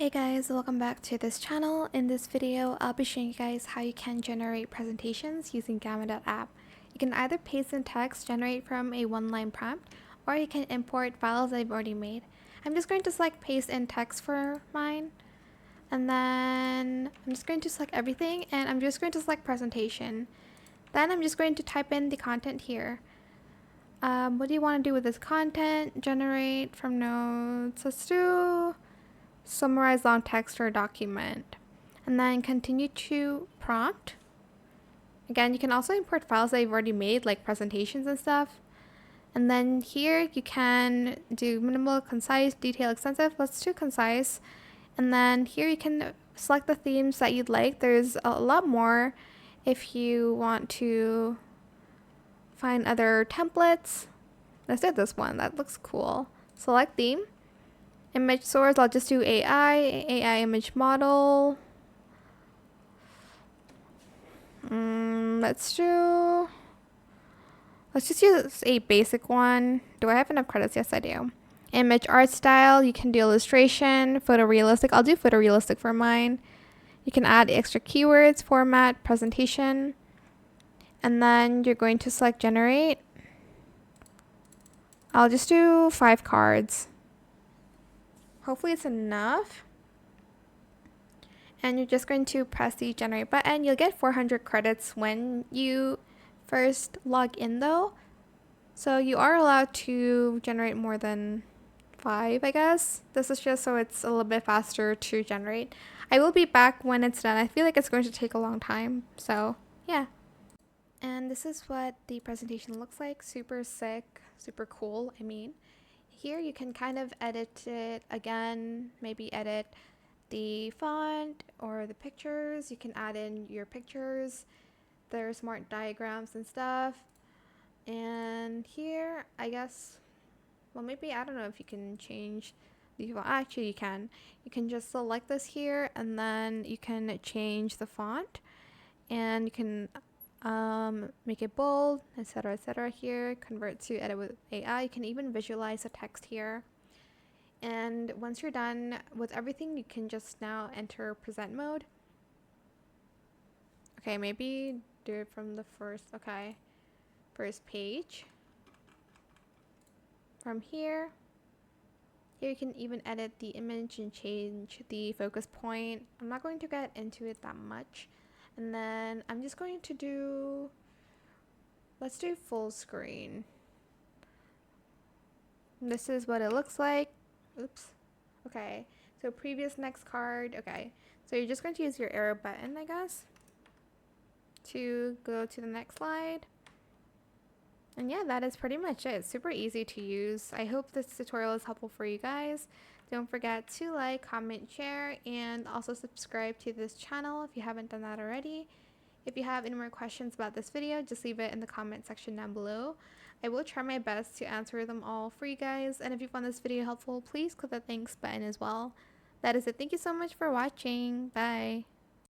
Hey guys, welcome back to this channel. In this video, I'll be showing you guys how you can generate presentations using Gamma.app. You can either paste in text, generate from a one-line prompt, or you can import files that I've already made. I'm just going to select paste in text for mine, and then I'm just going to select everything, and I'm just going to select presentation. Then I'm just going to type in the content here. What do you want to do with this content? Generate from notes. Let's do summarize long text or document, and then continue to prompt. Again, you can also import files that you've already made, like presentations and stuff. And then here you can do minimal, concise, detail, extensive. Let's do concise. And then here you can select the themes that you'd like. There's a lot more if you want to find other templates. Let's do this one. That looks cool. Select theme. Image source, I'll just do AI image model. Let's just use a basic one. Do I have enough credits? Yes, I do. Image art style, you can do illustration, photorealistic. I'll do photorealistic for mine. You can add extra keywords, format, presentation. And then you're going to select generate. I'll just do 5 cards. Hopefully it's enough. And you're just going to press the generate button. You'll get 400 credits when you first log in though. So you are allowed to generate more than 5, I guess. This is just so it's a little bit faster to generate. I will be back when it's done. I feel like it's going to take a long time. So yeah. And this is what the presentation looks like. Super sick, super cool, I mean. Here you can kind of edit it again, maybe edit the font or the pictures. You can add in your pictures. There's smart diagrams and stuff. And here, I guess, well, maybe, I don't know if you can change the font. Actually, you can. You can just select this here, and then you can change the font. And you can make it bold, etc. Here, convert to edit with AI. You can even visualize the text here. And once you're done with everything, you can just now enter present mode. Okay, maybe do it from the first page. From here you can even edit the image and change the focus point. I'm not going to get into it that much. And then I'm just going to do, let's do full screen. This is what it looks like. Oops. Okay, so previous next card. Okay, so you're just going to use your arrow button, I guess, to go to the next slide. And yeah, that is pretty much it. Super easy to use. I hope this tutorial is helpful for you guys. Don't forget to like, comment, share, and also subscribe to this channel if you haven't done that already. If you have any more questions about this video, just leave it in the comment section down below. I will try my best to answer them all for you guys. And if you found this video helpful, please click the thanks button as well. That is it. Thank you so much for watching. Bye.